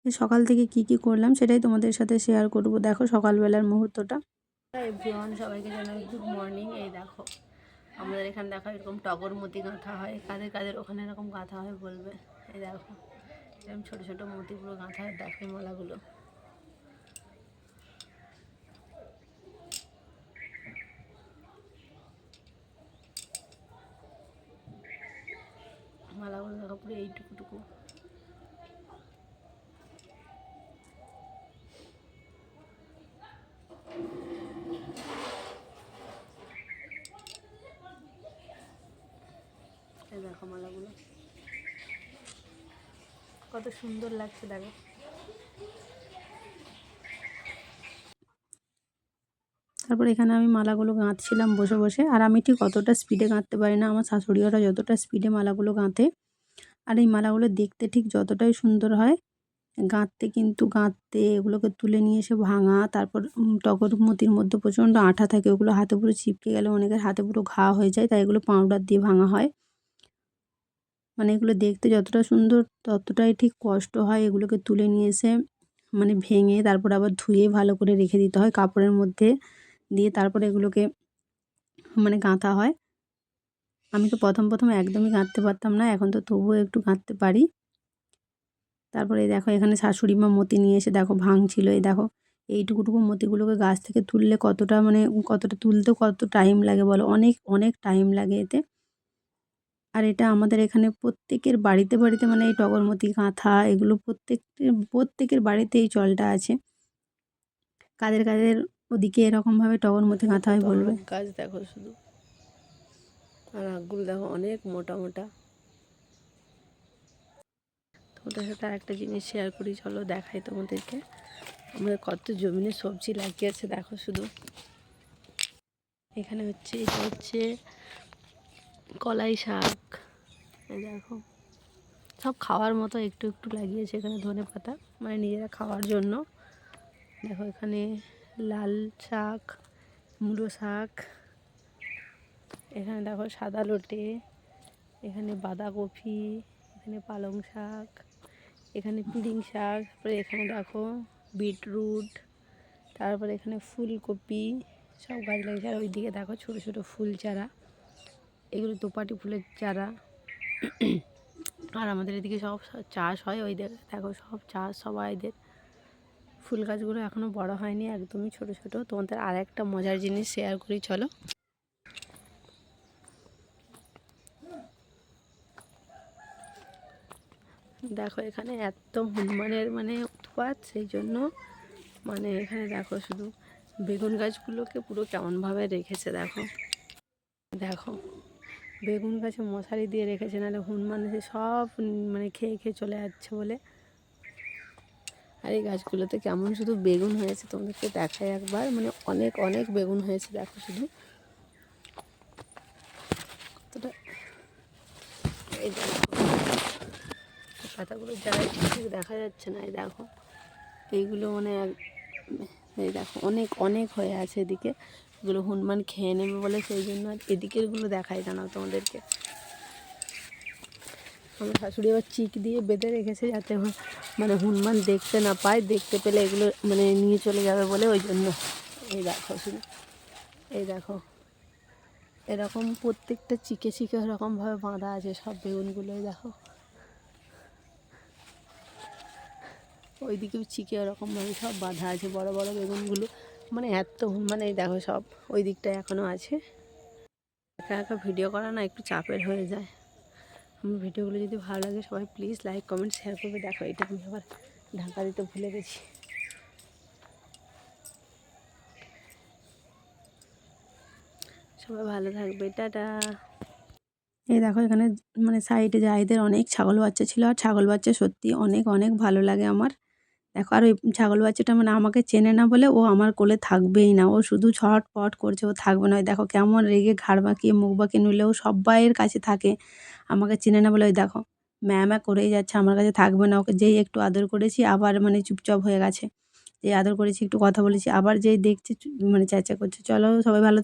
সকাল থেকে কি করলাম সেটাই তোমাদের সাথে শেয়ার করব। দেখো সকালবেলার মুহূর্তটা। এভরিওয়ান, সবাইকে জানাই গুড মর্নিং। এই দেখো আমাদের এখানে দেখো এরকম টগর মতি গাঁথা হয়, কাদের কাদের ওখানে এরকম গাঁথা হয় বলবে। এই দেখো এরকম ছোটো ছোটো মতিগুলো গাঁথা হয়, দেখো মালাগুলো। মালাগুলো দেখো পুরো এইটুকুটুকু। এই দেখো মালাগুলো কত সুন্দর লাগছে দেখো। তারপর এখানে আমি মালাগুলো গাঁথছিলাম বসে বসে। আর আমি ঠিক অতটা স্পিডে গাঁথতে পারি না, আমার শাশুড়ি ওরা যতটা স্পিডে মালাগুলো গাঁথে। আর এই মালাগুলো দেখতে ঠিক যতটাই সুন্দর হয়, গাঁথতে এগুলোকে তুলে নিয়ে এসে ভাঙা, তারপর টগর মতির মধ্যে প্রচণ্ড আঠা থাকে, ওগুলো হাতে পুরো চিপকে গেলে অনেকের হাতে পুরো ঘা হয়ে যায়, তাই এগুলো পাউডার দিয়ে ভাঙা হয়। মানে এগুলো দেখতে যতটা সুন্দর ততটাই ঠিক কষ্ট হয়। এগুলোকে তুলে নিয়ে এসে মানে ভেঙে তারপর আবার ধুয়ে ভালো করে রেখে দিতে হয় কাপড়ের মধ্যে দিয়ে, তারপরে এগুলোকে মানে গাঁথা হয়। আমি তো প্রথম একদমই গাঁথতে পারতাম না, এখন তো তবুও একটু গাঁথতে পারি। তারপরে দেখো এখানে শাশুড়ি মা মতি নিয়ে এসে দেখো ভাঙছিল। এই দেখো এইটুকুটুকু মতিগুলোকে গাছ থেকে তুললে কতটা তুলতেও কত টাইম লাগে বলো, অনেক অনেক টাইম লাগে এতে। আর এটা আমাদের এখানে প্রত্যেকের বাড়িতে বাড়িতে মানে এই টগরমতি গাঁথা এগুলো প্রত্যেকের বাড়িতে এই চলটা আছে। কাদের কাদের ওদিকে এরকমভাবে টগরমতি গাঁথা হয় বলবে। গাছ দেখো শুধু, আর আগুলো দেখো অনেক মোটা মোটা। তোমাদের সাথে একটা জিনিস শেয়ার করি, চলো দেখাই তোমাদেরকে। আমাদের কত জমিনে সবজি লাগিয়েছে দেখো শুধু। এখানে এটা হচ্ছে কলাই শাক। এই দেখো সব খাওয়ার মতো একটু একটু লাগিয়েছে। এখানে ধনে পাতা মানে নিজেরা খাওয়ার জন্য। দেখো এখানে লাল শাক, মূলো শাক, এখানে দেখো সাদা লোটে, এখানে বাঁধাকপি, এখানে পালং শাক, এখানে পিড়িং শাক, তারপরে এখানে দেখো বিটরুট, তারপরে এখানে ফুলকপি, সব গাছ লাগিয়েছে। আর ওইদিকে দেখো ছোটো ছোটো ফুল চারা, এগুলো দোপাটি ফুলের চারা। আর আমাদের এদিকে সব চাষ হয়, ওই দেখো সব চাষ সবাইদের। ফুল গাছগুলো এখনও বড় হয়নি, একদমই ছোট ছোট। তোমাদের আর একটা মজার জিনিস শেয়ার করি চলো। দেখো এখানে এত হনুমানের মানে উৎপাত, সেই জন্য মানে এখানে দেখো শুধু বেগুন গাছগুলোকে পুরো কেমনভাবে রেখেছে দেখো। দেখো বেগুন গাছে মশারি দিয়ে রেখেছে, নাহলে হনুমান এসে সব মানে খেয়ে খেয়ে চলে যাচ্ছে বলে। আর এই গাছগুলোতে কেমন শুধু বেগুন হয়েছে তোমাদেরকে দেখাই একবার, মানে অনেক অনেক বেগুন হয়েছে দেখো শুধু কতটা। এই দেখো পাতাগুলো যারা ঠিক দেখা যাচ্ছে না, এই দেখো এইগুলো মানে এই দেখো অনেক অনেক হয়ে আছে এদিকে। এগুলো হনুমান খেয়ে নেবে বলে সেই জন্য আর এদিকেরগুলো দেখাই না তোমাদেরকে। আমার শাশুড়ি আবার চিক দিয়ে বেঁধে রেখেছে যাতে মানে হনুমান দেখতে না পায়, দেখতে পেলে এগুলো মানে নিয়ে চলে যাবে বলে, ওই জন্য। এই দেখো শুধু, এই দেখো এরকম প্রত্যেকটা চিকে চিকে এরকমভাবে বাঁধা আছে সব বেগুনগুলোই দেখো। ওইদিকেও চিকে এরকমভাবে সব বাঁধা আছে বড় বড় বেগুনগুলো, মানে এত মানে এই দেখো সব ওই দিকটায় এখনও আছে। একা একা ভিডিও করা না একটু চাপের হয়ে যায়। আমার ভিডিওগুলো যদি ভালো লাগে সবাই প্লিজ লাইক কমেন্ট শেয়ার করবে। দেখো এটা আমি আবার ঢাকা দিতে ভুলে গেছি। সবাই ভালো থাকবে, টাটা। এই দেখো এখানে মানে সাইডে জাহিদের অনেক ছাগল বাচ্চা ছিল, আর ছাগল বাচ্চা সত্যি অনেক অনেক ভালো লাগে আমার। দেখো আর ওই ছাগল বাচ্চাটা মানে আমাকে চেনে না বলে ও আমার কোলে থাকবেই না, ও শুধু ছটপট করছে, ও থাকবে না। ওই দেখো কেমন রেগে ঘাড় বাঁকিয়ে মুখ বাঁকিয়ে নইলে ও সবাইয়ের কাছে থাকে, আমাকে চেনে না বলে। ওই দেখো ম্যাঁ করেই যাচ্ছে, আমার কাছে থাকবে না। ওকে যেই একটু আদর করেছি আবার মানে চুপচাপ হয়ে গেছে। যেই আদর করেছি একটু কথা বলেছি আবার যেই দেখছে মানে চেঁচা করছে। চলো সবাই ভালো